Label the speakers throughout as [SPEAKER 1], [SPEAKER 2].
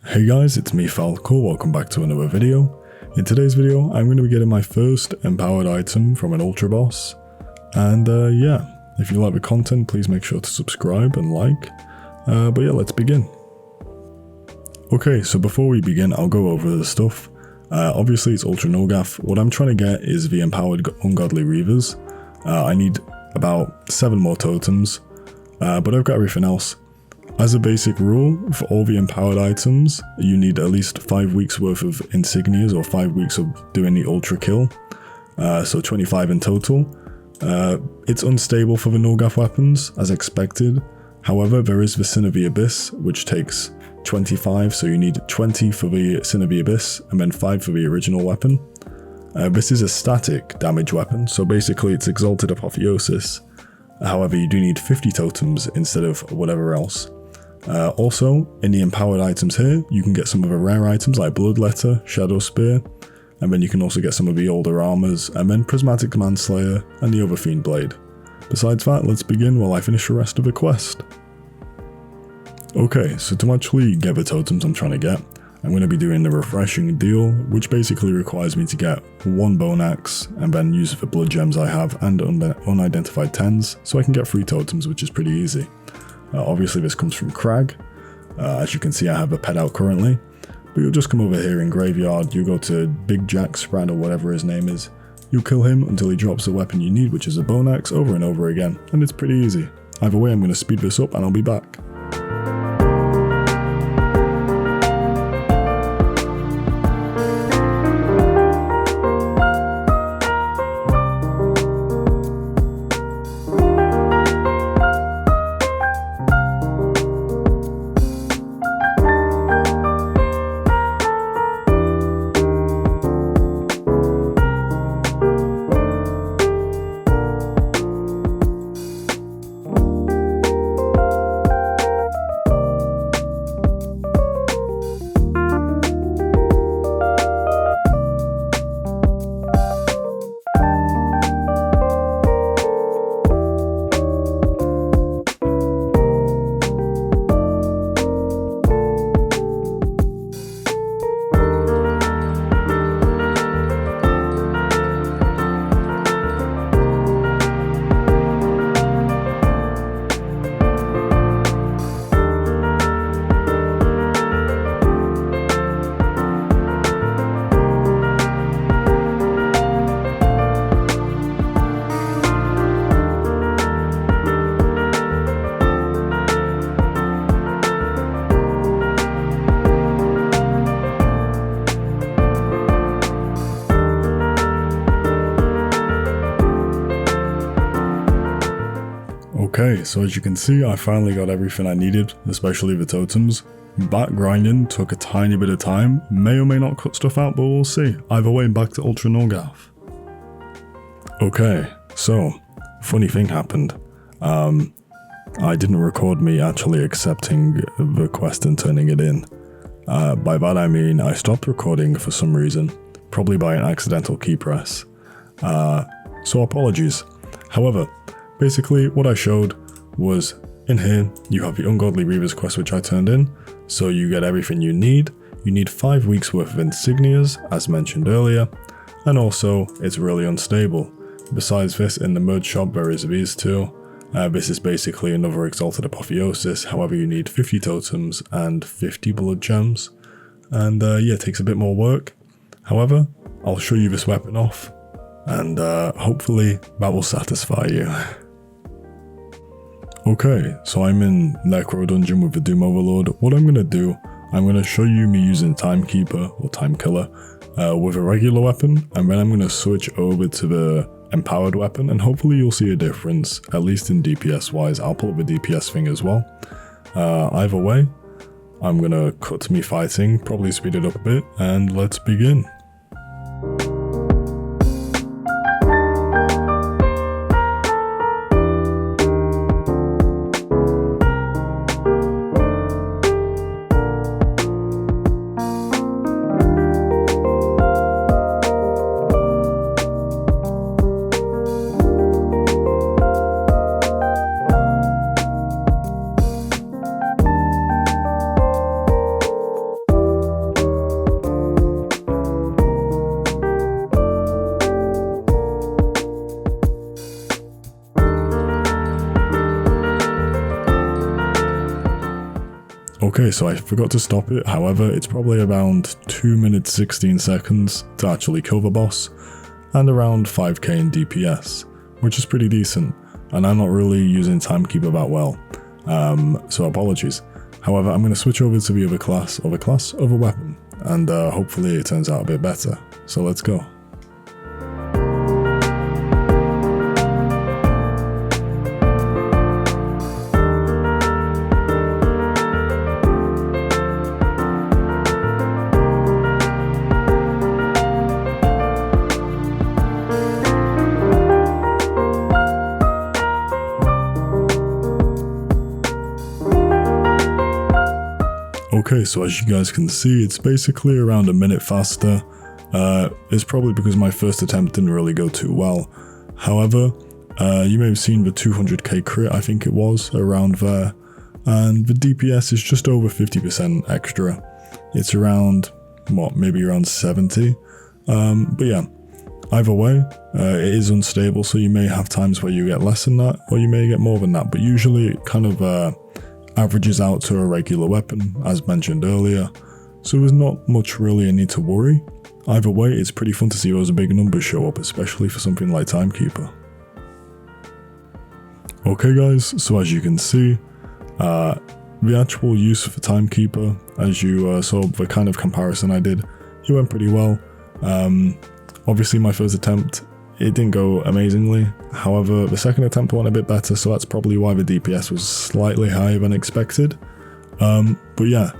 [SPEAKER 1] Hey guys, it's me Falco, welcome back to another video. In today's video, I'm going to be getting my first empowered item from an ultra boss. And yeah, if you like the content, please make sure to subscribe and like. But yeah, let's begin. Okay, so before we begin, I'll go over the stuff. Obviously it's Ultra Nulgath. What I'm trying to get is the empowered Ungodly Reavers. I need about 7 more totems, but I've got everything else. As a basic rule, for all the empowered items, you need at least 5 weeks worth of insignias or 5 weeks of doing the ultra kill, so 25 in total. It's unstable for the Nulgath weapons, as expected. However, there is the Sin of the Abyss, which takes 25, so you need 20 for the Sin of the Abyss, and then 5 for the original weapon. This is a static damage weapon, so basically it's Exalted Apotheosis. However, you do need 50 totems instead of whatever else. Also, in the empowered items here, you can get some of the rare items like Bloodletter, Shadow Spear, and then you can also get some of the older armors, and then Prismatic Manslayer and the other Fiend Blade. Besides that, let's begin while I finish the rest of the quest. Okay, so to actually get the totems I'm trying to get, I'm going to be doing the Refreshing Deal, which basically requires me to get 1 Bone Axe and then use the blood gems I have and unidentified 10s, so I can get 3 totems, which is pretty easy. Obviously this comes from Crag. As you can see, I have a pet out currently, but you'll just come over here in Graveyard, you go to Big Jack Sprat or whatever his name is, you'll kill him until he drops the weapon you need, which is a Bone Axe, over and over again, and it's pretty easy. Either way, I'm going to speed this up and I'll be back. Okay, so as you can see, I finally got everything I needed, especially the totems. Back grinding took a tiny bit of time, may or may not cut stuff out, but we'll see. Either way, back to Ultra Nulgath. Okay, so, funny thing happened. I didn't record me actually accepting the quest and turning it in. By that I mean I stopped recording for some reason, probably by an accidental key press. So apologies. However, basically, what I showed was, in here, you have the Ungodly Reavers quest which I turned in, so you get everything you need. You need 5 weeks worth of insignias, as mentioned earlier, and also, it's really unstable. Besides this, in the merge shop there is these two. This is basically another Exalted Apotheosis, however you need 50 totems and 50 blood gems. And yeah, it takes a bit more work. However, I'll show you this weapon off, and hopefully that will satisfy you. Okay, so I'm in Necro Dungeon with the Doom Overlord. What I'm going to do, I'm going to show you me using TimeKeeper or Time Killer with a regular weapon, and then I'm going to switch over to the empowered weapon, and hopefully you'll see a difference, at least in DPS wise. I'll pull up the DPS thing as well. Either way, I'm going to cut to me fighting, probably speed it up a bit, and let's begin. Okay, so I forgot to stop it, however, it's probably around 2 minutes 16 seconds to actually kill the boss, and around 5k in DPS, which is pretty decent, and I'm not really using TimeKeeper that well, so apologies. However, I'm going to switch over to the other class, other weapon, and hopefully it turns out a bit better, so let's go. Okay, so as you guys can see, it's basically around a minute faster. It's probably because my first attempt didn't really go too well. However, you may have seen the 200k crit, I think it was, around there. And the DPS is just over 50% extra. It's around, what, maybe around 70. But yeah, either way, it is unstable, so you may have times where you get less than that, or you may get more than that. But usually it kind of averages out to a regular weapon, as mentioned earlier, so there's not much really a need to worry. Either way, it's pretty fun to see those big numbers show up, especially for something like TimeKeeper. Okay guys, so as you can see, the actual use for TimeKeeper, as you saw the kind of comparison I did, it went pretty well. Obviously my first attempt, it didn't go amazingly, however the second attempt went a bit better, so that's probably why the DPS was slightly higher than expected. But yeah,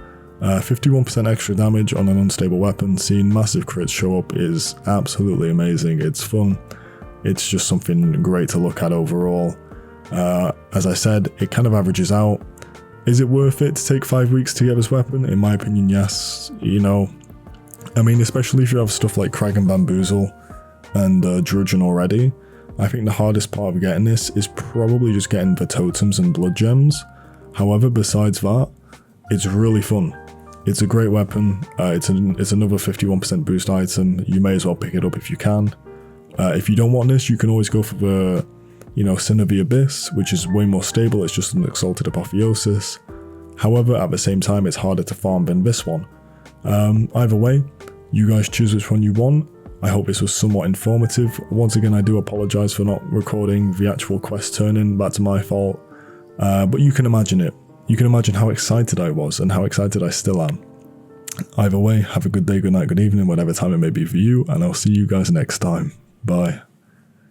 [SPEAKER 1] 51% extra damage on an unstable weapon, seeing massive crits show up is absolutely amazing. It's fun, it's just something great to look at overall. As I said, it kind of averages out. Is it worth it to take 5 weeks to get this weapon? In my opinion, yes. You know, I mean, especially if you have stuff like Crag and Bamboozle and Drudgeon already, I think the hardest part of getting this is probably just getting the totems and blood gems. However, besides that, it's really fun. It's a great weapon, it's another 51% boost item, you may as well pick it up if you can. If you don't want this, you can always go for the, Sin of the Abyss, which is way more stable, it's just an Exalted Apotheosis. However, at the same time, it's harder to farm than this one. Either way, you guys choose which one you want. I hope this was somewhat informative. Once again, I do apologise for not recording the actual quest turn-in, that's my fault. But you can imagine it. You can imagine how excited I was and how excited I still am. Either way, have a good day, good night, good evening, whatever time it may be for you, and I'll see you guys next time. Bye.